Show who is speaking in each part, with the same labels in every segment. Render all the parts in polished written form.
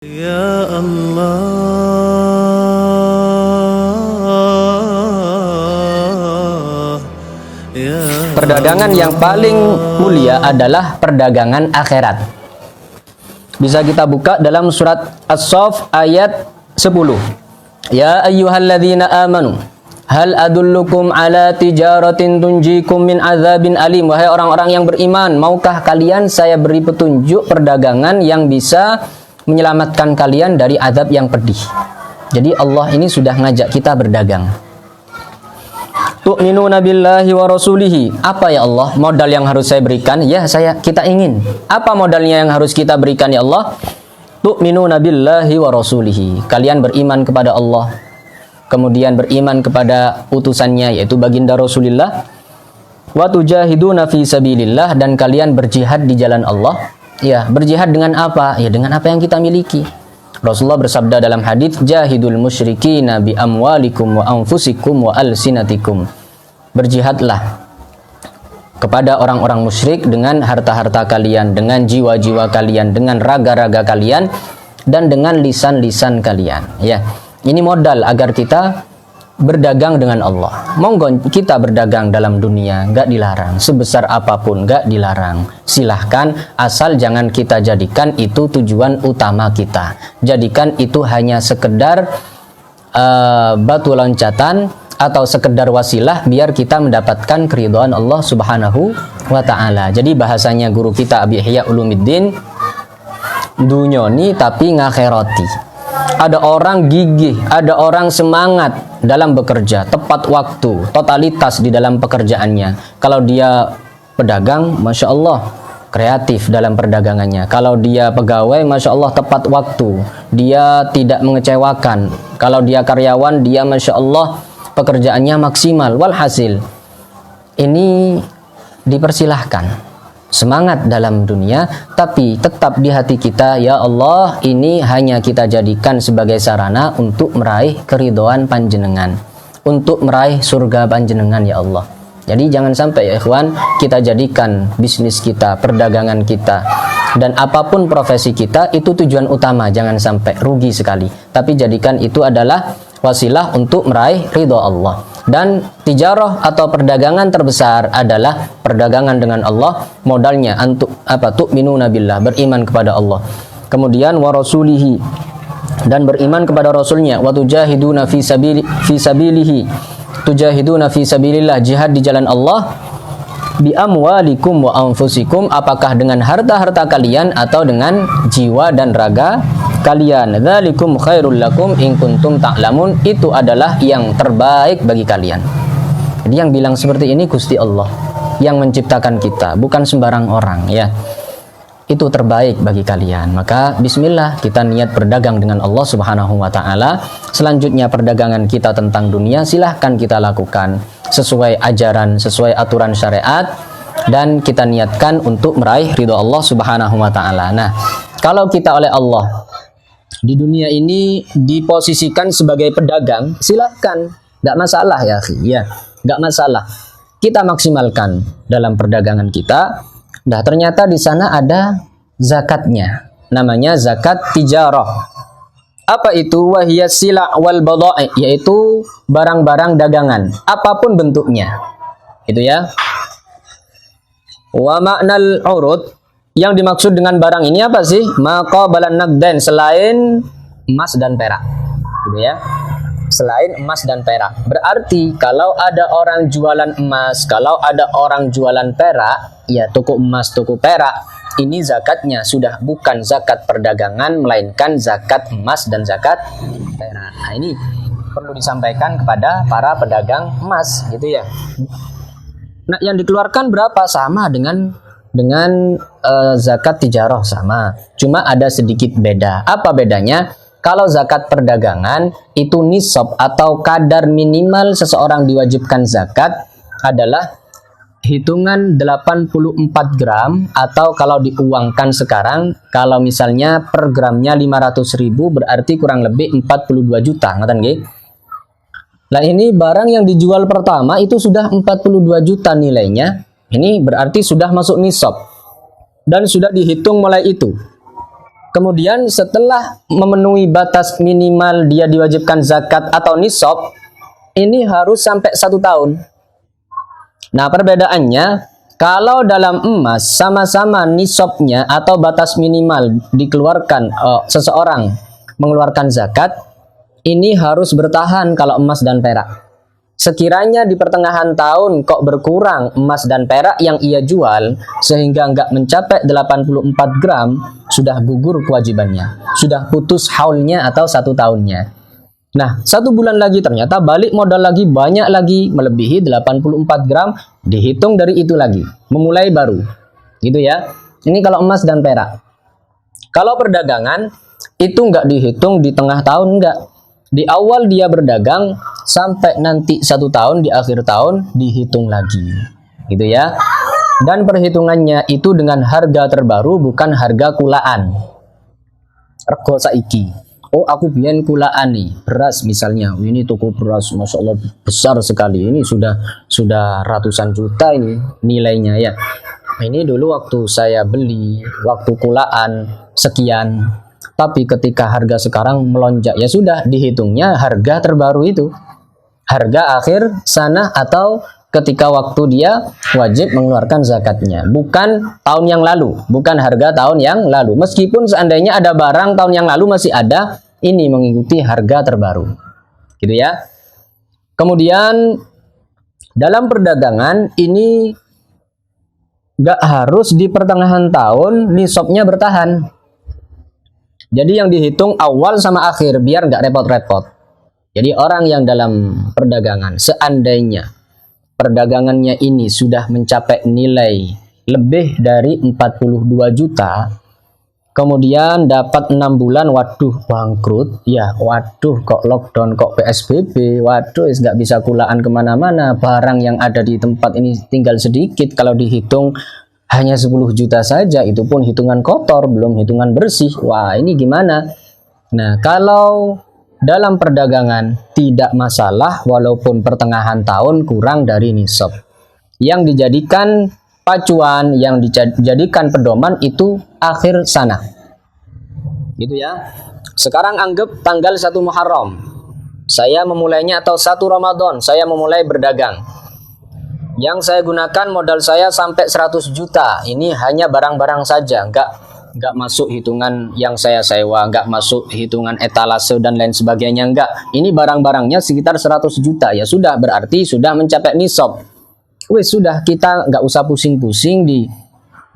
Speaker 1: Ya Allah, ya
Speaker 2: Perdagangan yang paling mulia adalah perdagangan akhirat. Bisa kita buka dalam surat As-Saff ayat 10. Ya ayyuhalladzina amanu hal adullukum ala tijaratin tunjikum min azabin alim. Wahai orang-orang yang beriman, maukah kalian saya beri petunjuk perdagangan yang bisa menyelamatkan kalian dari azab yang pedih. Jadi Allah ini sudah ngajak kita berdagang. Tu'minuna billahi wa rasulihi. Apa ya Allah modal yang harus saya berikan? Ya kita ingin. Apa modalnya yang harus kita berikan ya Allah? Tu'minuna billahi wa rasulihi. Kalian beriman kepada Allah, kemudian beriman kepada utusannya yaitu baginda Rasulullah. Wa tujahiduna fi sabilillah, dan kalian berjihad di jalan Allah. Ya, berjihad dengan apa? Ya, dengan apa yang kita miliki. Rasulullah bersabda dalam hadis, "Jahidul musyrikina bi amwalikum wa anfusikum wa alsinatikum." Berjihadlah kepada orang-orang musyrik dengan harta-harta kalian, dengan jiwa-jiwa kalian, dengan raga-raga kalian, dan dengan lisan-lisan kalian. Ya, ini modal agar kita berdagang dengan Allah. Monggo kita berdagang dalam dunia, gak dilarang. Sebesar apapun gak dilarang. Silahkan, asal jangan kita jadikan itu tujuan utama kita. Jadikan itu hanya sekedar batu loncatan atau sekedar wasilah biar kita mendapatkan keridhaan Allah Subhanahu wa ta'ala. Jadi bahasanya guru kita Abi Ihya Ulumuddin, dunyoni tapi ngakhirati. Ada orang gigih, ada orang semangat dalam bekerja, tepat waktu, totalitas di dalam pekerjaannya. Kalau dia pedagang, Masya Allah, kreatif dalam perdagangannya. Kalau dia pegawai, Masya Allah, tepat waktu. Dia tidak mengecewakan. Kalau dia karyawan, dia Masya Allah, pekerjaannya maksimal. Walhasil, ini dipersilahkan. Semangat dalam dunia, tapi tetap di hati kita, ya Allah, ini hanya kita jadikan sebagai sarana untuk meraih keridhaan panjenengan, untuk meraih surga panjenengan ya Allah. Jadi jangan sampai ya ikhwan, kita jadikan bisnis kita, perdagangan kita, dan apapun profesi kita itu tujuan utama, jangan sampai rugi sekali. Tapi jadikan itu adalah wasilah untuk meraih ridha Allah. Dan tijarah atau perdagangan terbesar adalah perdagangan dengan Allah. Modalnya untuk apa? Tu'minuna billah, beriman kepada Allah. Kemudian wa rasulihi, dan beriman kepada Rasulnya. Wa tujahiduna fi sabilihi, tujahiduna fi sabilillah, jihad di jalan Allah. Bi amwalikum wa anfusikum, apakah dengan harta-harta kalian atau dengan jiwa dan raga kalian. Dzalikum khairul lakum in kuntum ta'lamun, itu adalah yang terbaik bagi kalian. Jadi yang bilang seperti ini Gusti Allah yang menciptakan kita, bukan sembarang orang ya. Itu terbaik bagi kalian. Maka bismillah, kita niat berdagang dengan Allah Subhanahu wa ta'ala. Selanjutnya perdagangan kita tentang dunia silahkan kita lakukan sesuai ajaran, sesuai aturan syariat, dan kita niatkan untuk meraih ridha Allah Subhanahu wa ta'ala. Nah, kalau kita oleh Allah di dunia ini diposisikan sebagai pedagang, silahkan, nggak masalah ya akhi, ya, nggak masalah. Kita maksimalkan dalam perdagangan kita. Nah, ternyata di sana ada zakatnya, namanya zakat tijarah. Apa itu? Wahiyya sila' wal badai', yaitu barang-barang dagangan, apapun bentuknya. Itu ya. Wa ma'nal urud, yang dimaksud dengan barang ini apa sih? Maqabalan naqdan, selain emas dan perak. Gitu ya. Selain emas dan perak. Berarti kalau ada orang jualan emas, kalau ada orang jualan perak, ya toko emas, toko perak, ini zakatnya sudah bukan zakat perdagangan, melainkan zakat emas dan zakat perak. Nah, ini perlu disampaikan kepada para pedagang emas, gitu ya. Nah, yang dikeluarkan berapa? Sama dengan zakat tijarah, sama. Cuma ada sedikit beda. Apa bedanya? Kalau zakat perdagangan itu nisab atau kadar minimal seseorang diwajibkan zakat adalah hitungan 84 gram, atau kalau diuangkan sekarang, kalau misalnya per gramnya 500.000 berarti kurang lebih 42 juta, ngeten nggih? Nah, ini barang yang dijual pertama itu sudah 42 juta nilainya. Ini berarti sudah masuk nisab dan sudah dihitung mulai itu. Kemudian setelah memenuhi batas minimal dia diwajibkan zakat atau nisab, ini harus sampai 1 tahun. Nah, perbedaannya kalau dalam emas sama-sama nisabnya atau batas minimal dikeluarkan seseorang mengeluarkan zakat, ini harus bertahan kalau emas dan perak. Sekiranya di pertengahan tahun kok berkurang emas dan perak yang ia jual sehingga nggak mencapai 84 gram, sudah gugur kewajibannya, sudah putus haulnya atau 1 tahunnya. Nah, 1 bulan lagi ternyata balik modal lagi banyak lagi melebihi 84 gram, dihitung dari itu lagi, memulai baru. Gitu ya. Ini kalau emas dan perak. Kalau perdagangan itu nggak dihitung di tengah tahun, nggak. Di awal dia berdagang sampai nanti 1 tahun, di akhir tahun dihitung lagi, gitu ya. Dan perhitungannya itu dengan harga terbaru, bukan harga kulaan. Rego saiki. Oh, aku biyen kulaan nih, beras misalnya. Ini toko beras, masya Allah besar sekali. Ini sudah ratusan juta ini nilainya ya. Ini dulu waktu saya beli, waktu kulaan sekian. Tapi ketika harga sekarang melonjak, ya sudah dihitungnya harga terbaru itu. Harga akhir sana atau ketika waktu dia wajib mengeluarkan zakatnya. Bukan tahun yang lalu, bukan harga tahun yang lalu. Meskipun seandainya ada barang tahun yang lalu masih ada, ini mengikuti harga terbaru. Gitu ya. Kemudian dalam perdagangan ini gak harus di pertengahan tahun nisabnya bertahan. Jadi yang dihitung awal sama akhir biar nggak repot-repot. Jadi orang yang dalam perdagangan seandainya perdagangannya ini sudah mencapai nilai lebih dari 42 juta, kemudian dapat 6 bulan, waduh bangkrut, ya waduh kok lockdown, kok PSBB, waduh nggak bisa kulaan kemana-mana, barang yang ada di tempat ini tinggal sedikit, kalau dihitung hanya 10 juta saja, itu pun hitungan kotor, belum hitungan bersih. Wah, ini gimana? Nah, kalau dalam perdagangan tidak masalah walaupun pertengahan tahun kurang dari nisab. Yang dijadikan pacuan, yang dijadikan pedoman itu akhir sana. Gitu ya. Sekarang anggap tanggal 1 Muharram. Saya memulainya atau 1 Ramadan, saya memulai berdagang. Yang saya gunakan modal saya sampai 100 juta. Ini hanya barang-barang saja, nggak masuk hitungan yang saya sewa, nggak masuk hitungan etalase dan lain sebagainya, nggak. Ini barang-barangnya sekitar 100 juta. Ya sudah, berarti sudah mencapai nisab. Wih, sudah, kita nggak usah pusing-pusing di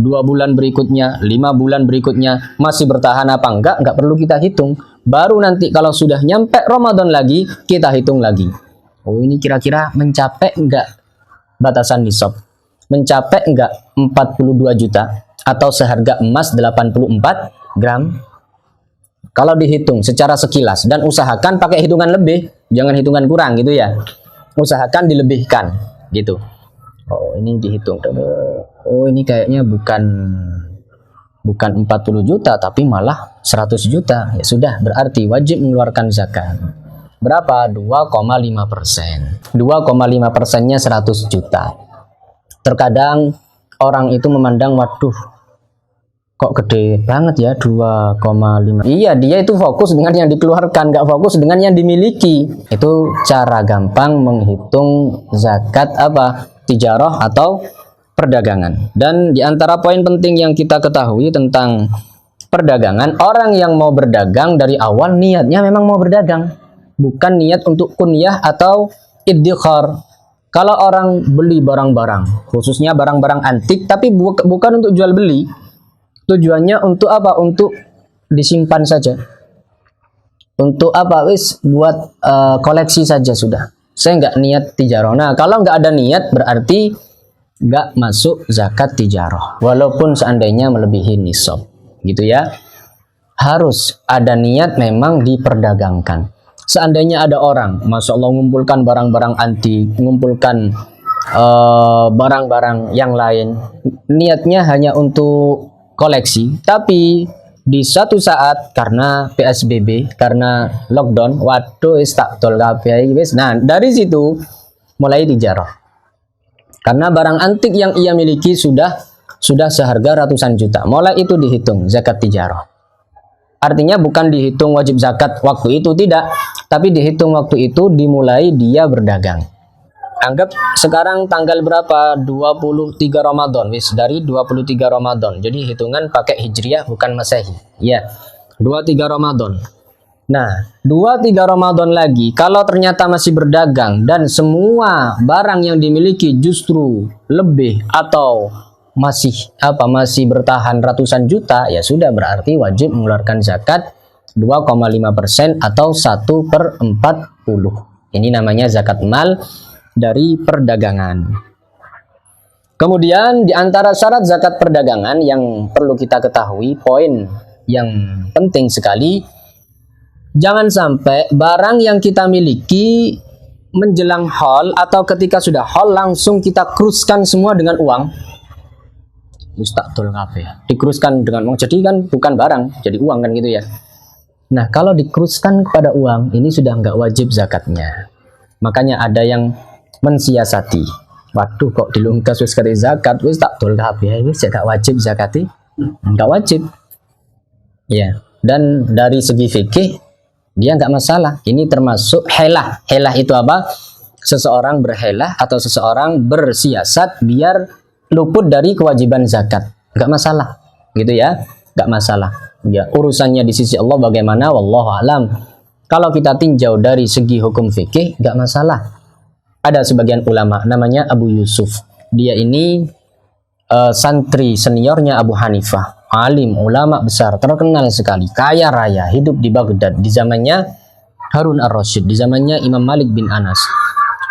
Speaker 2: 2 bulan berikutnya, 5 bulan berikutnya masih bertahan apa nggak perlu kita hitung. Baru nanti kalau sudah nyampe Ramadan lagi, kita hitung lagi. Oh, ini kira-kira mencapai nggak batasan nisab, mencapai enggak 42 juta atau seharga emas 84 gram. Kalau dihitung secara sekilas dan usahakan pakai hitungan lebih, jangan hitungan kurang gitu ya. Usahakan dilebihkan gitu. Oh, ini dihitung. Oh, ini kayaknya bukan 40 juta tapi malah 100 juta. Ya sudah, berarti wajib mengeluarkan zakat. Berapa? 2,5%. 2,5%-nya 100 juta. Terkadang orang itu memandang, waduh, kok gede banget ya 2,5. Iya, dia itu fokus dengan yang dikeluarkan, nggak fokus dengan yang dimiliki. Itu cara gampang menghitung zakat apa? Tijarah atau perdagangan. Dan di antara poin penting yang kita ketahui tentang perdagangan, orang yang mau berdagang dari awal niatnya memang mau berdagang. Bukan niat untuk kunyah atau iddikhar. Kalau orang beli barang-barang, khususnya barang-barang antik, tapi bukan untuk jual beli, tujuannya untuk apa? Untuk disimpan saja. Untuk apa? Buat koleksi saja sudah. Saya nggak niat tijarah. Nah, kalau nggak ada niat berarti nggak masuk zakat tijarah. Walaupun seandainya melebihi nisab, gitu ya. Harus ada niat memang diperdagangkan. Seandainya ada orang, masya Allah, mengumpulkan barang-barang antik, mengumpulkan barang-barang yang lain, niatnya hanya untuk koleksi, tapi di satu saat karena PSBB, karena lockdown, waduh, tak tol kabeh. Nah, dari situ mulai tijarah. Karena barang antik yang ia miliki sudah seharga ratusan juta. Mulai itu dihitung zakat tijarah. Artinya bukan dihitung wajib zakat waktu itu, tidak, tapi dihitung waktu itu dimulai dia berdagang. Anggap sekarang tanggal berapa? 23 Ramadan. Wis dari 23 Ramadan. Jadi hitungan pakai Hijriah bukan Masehi. Ya. 23 Ramadan. Nah, 23 Ramadan lagi kalau ternyata masih berdagang dan semua barang yang dimiliki justru lebih atau masih bertahan ratusan juta, ya sudah, berarti wajib mengeluarkan zakat 2,5% atau 1/40. Ini namanya zakat mal dari perdagangan. Kemudian di antara syarat zakat perdagangan yang perlu kita ketahui, poin yang penting sekali, jangan sampai barang yang kita miliki menjelang haul atau ketika sudah haul langsung kita kruskan semua dengan uang. Mustakdul kabeh. Dikruskan dengan uang, jadi kan bukan barang, jadi uang kan gitu ya. Nah, kalau dikruskan kepada uang, ini sudah nggak wajib zakatnya. Makanya ada yang mensiasati. Waduh, kok dilungkas wis kate zakat, wis takdul kabeh, wis gak wajib zakati? Nggak wajib. Ya, dan dari segi fikih dia nggak masalah. Ini termasuk helah. Helah itu apa? Seseorang berhelah atau seseorang bersiasat biar luput dari kewajiban zakat, nggak masalah, gitu ya, nggak masalah. Ya, urusannya di sisi Allah bagaimana, wallahu alam. Kalau kita tinjau dari segi hukum fikih, nggak masalah. Ada sebagian ulama, namanya Abu Yusuf. Dia ini santri seniornya Abu Hanifah, alim, ulama besar, terkenal sekali, kaya raya, hidup di Baghdad di zamannya Harun ar-Rasyid, di zamannya Imam Malik bin Anas.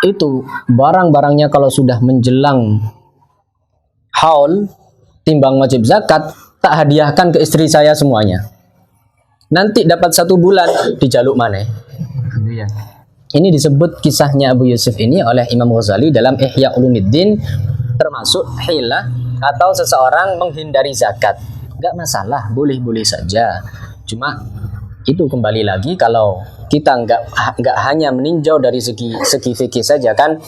Speaker 2: Itu barang-barangnya kalau sudah menjelang haul timbang wajib zakat, tak hadiahkan ke istri saya semuanya. Nanti dapat 1 bulan dijaluk mana? Ini disebut kisahnya Abu Yusuf ini oleh Imam Ghazali dalam Ihya Ulumuddin, termasuk hilah atau seseorang menghindari zakat. Gak masalah, boleh-boleh saja. Cuma itu kembali lagi, kalau kita nggak hanya meninjau dari segi fikih saja kan.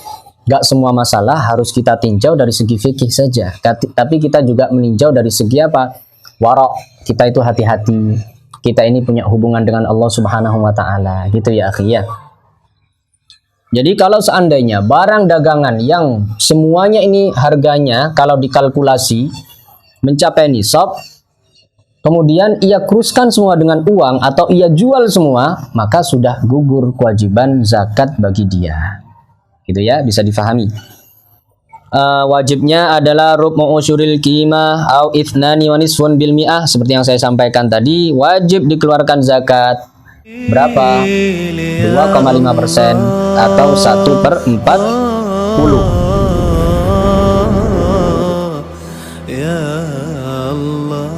Speaker 2: Gak semua masalah harus kita tinjau dari segi fikih saja, tapi kita juga meninjau dari segi apa? Warok. Kita itu hati-hati. Kita ini punya hubungan dengan Allah Subhanahu wa taala, gitu ya, akhi ya. Jadi kalau seandainya barang dagangan yang semuanya ini harganya kalau dikalkulasi mencapai nisab, kemudian ia kruskan semua dengan uang atau ia jual semua, maka sudah gugur kewajiban zakat bagi dia. Gitu ya, bisa difahami. Wajibnya adalah rub'u usyuril qimah au ithnani wa nisfun bil mi'ah, seperti yang saya sampaikan tadi. Wajib dikeluarkan zakat berapa? 2,5% atau 1/40.
Speaker 1: Ya Allah.